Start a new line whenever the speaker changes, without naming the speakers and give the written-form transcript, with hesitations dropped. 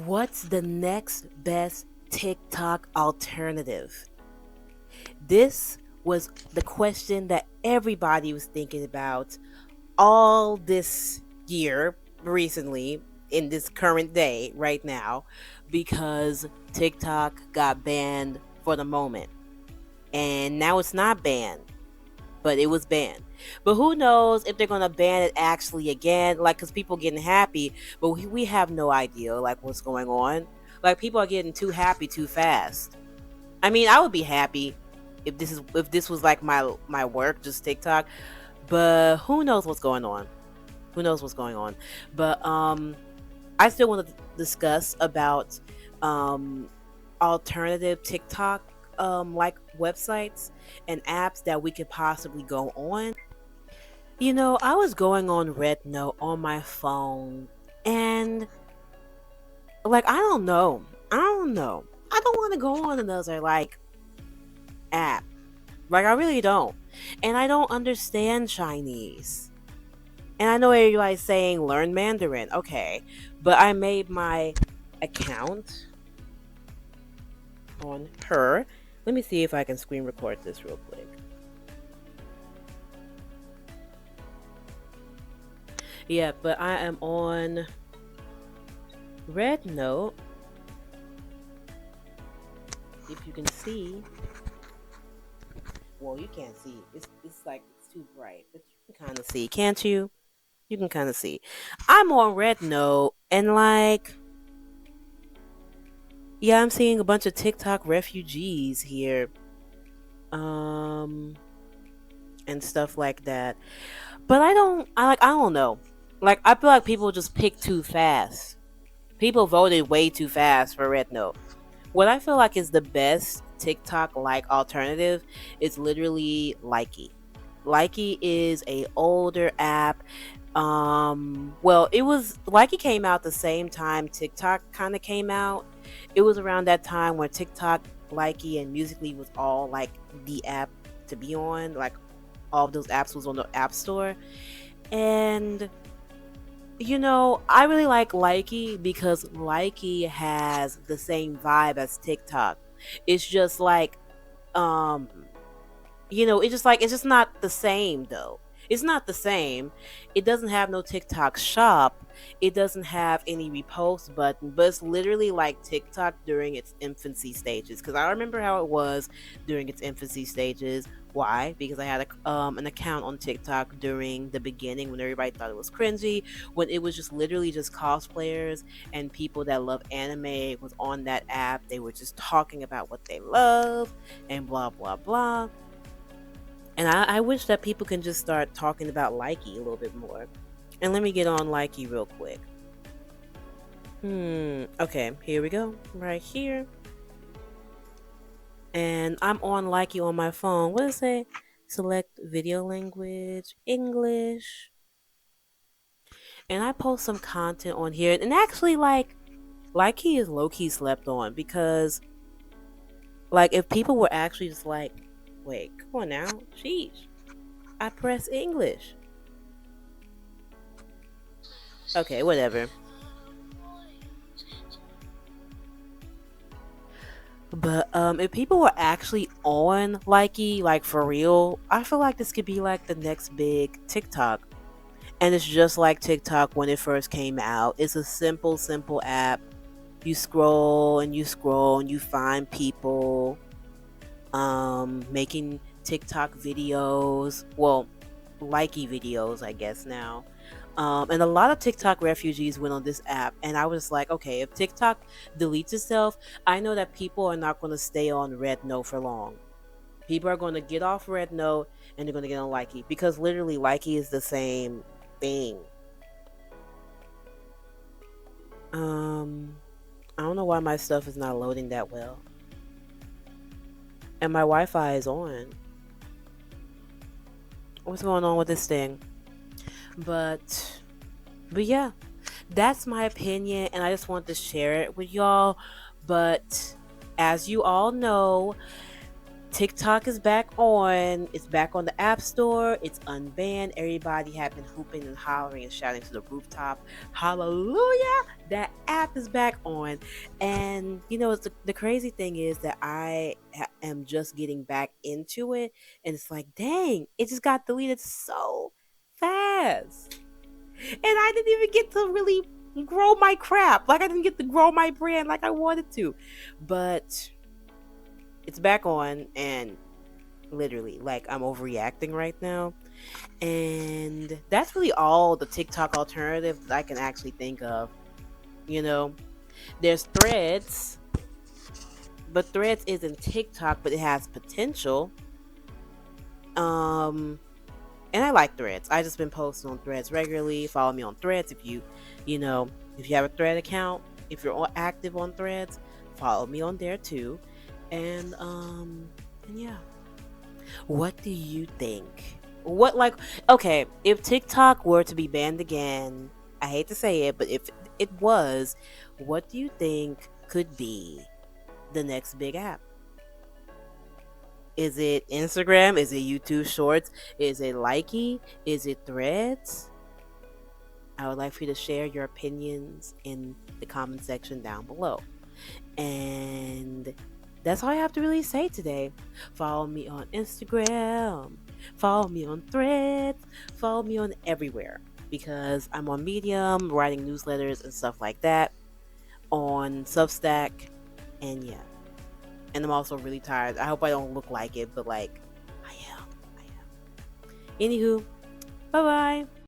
What's the next best TikTok alternative? This was the question that everybody was thinking about all this year, recently, in this current day, right now, because TikTok got banned for the moment. And now it's not banned, but it was banned. But who knows if they're gonna ban it actually again? Like, cause people getting happy, but we have no idea like what's going on. Like, people are getting too happy too fast. I mean, I would be happy if this was like my work, just TikTok. But who knows what's going on? Who knows what's going on? But I still want to discuss about um alternative TikTok like websites and apps that we could possibly go on. I was going on Rednote on my phone, and like I don't know. I don't know. I don't want to go on another like app. Like, I really don't. And I don't understand Chinese. And I know everybody's saying learn Mandarin. Okay. But I made my account on her. Let me see if I can screen record this real quick. Yeah, but I am on Rednote. If you can see. Well, you can't see. It's like it's too bright, but you can kind of see, can't you? You can kind of see. I'm on Rednote, and like, yeah, I'm seeing a bunch of TikTok refugees here, um, and stuff like that. But I don't know. Like, I feel like people just pick too fast. People voted way too fast for Rednote. What I feel like is the best TikTok like alternative is literally Likee. Likee is a older app. Well, it was Likey came out the same time TikTok kind of came out. It was around that time where TikTok, Likey, and Musically was all like the app to be on. Like, all of those apps was on the App Store. And I really like Likey because Likey has the same vibe as TikTok. It's just like um it's just not the same though. It's not the same. It doesn't have no TikTok shop. It doesn't have any repost button, but it's literally like TikTok during its infancy stages. Because I remember how it was during its infancy stages. Why? Because I had an account on TikTok during the beginning when everybody thought it was cringy, when it was just literally just cosplayers and people that love anime was on that app. They were just talking about what they love and blah blah blah. And I wish that people can just start talking about Likey a little bit more. And let me get on Likey real quick. Okay, here we go. Right here. And I'm on Likey on my phone. What does it say? Select video language, English. And I post some content on here. And actually, like, Likey is low-key slept on because, like, if people were actually just like, wait, come on now. Sheesh. I press English. Okay, whatever. But if people were actually on Likey, like for real, I feel like this could be like the next big TikTok. And it's just like TikTok when it first came out. It's a simple app. You scroll and you scroll and you find people making TikTok videos. Well, Likey videos, I guess now. And a lot of TikTok refugees went on this app, and I was like, okay, if TikTok deletes itself, I know that people are not going to stay on Red Note for long. People are going to get off Red Note and they're going to get on Likey because literally Likey is the same thing. I don't know why my stuff is not loading that well, and my Wi-Fi is on. What's going on with this thing? But yeah, that's my opinion, and I just want to share it with y'all. But as you all know, TikTok is back on. It's back on the App Store. It's unbanned. Everybody have been hooping and hollering and shouting to the rooftop. Hallelujah! That app is back on. And it's the crazy thing is that am just getting back into it, and it's like, dang, it just got deleted so fast, and I didn't even get to really grow my crap. Like I didn't get to grow my brand like I wanted to, but it's back on, and literally, like, I'm overreacting right now. And that's really all the TikTok alternative that I can actually think of. There's Threads, but Threads isn't TikTok, but it has potential. And I like Threads. I just been posting on Threads regularly. Follow me on Threads if you have a Thread account, if you're active on Threads, follow me on there too. And yeah. What do you think? Okay, if TikTok were to be banned again, I hate to say it, but if it was, what do you think could be the next big app? Is it Instagram? Is it YouTube Shorts? Is it Likee? Is it Threads? I would like for you to share your opinions in the comment section down below. And that's all I have to really say today. Follow me on Instagram. Follow me on Threads. Follow me on everywhere, because I'm on Medium, writing newsletters and stuff like that, on Substack, and yeah. And I'm also really tired. I hope I don't look like it, but like, I am. Anywho, bye bye.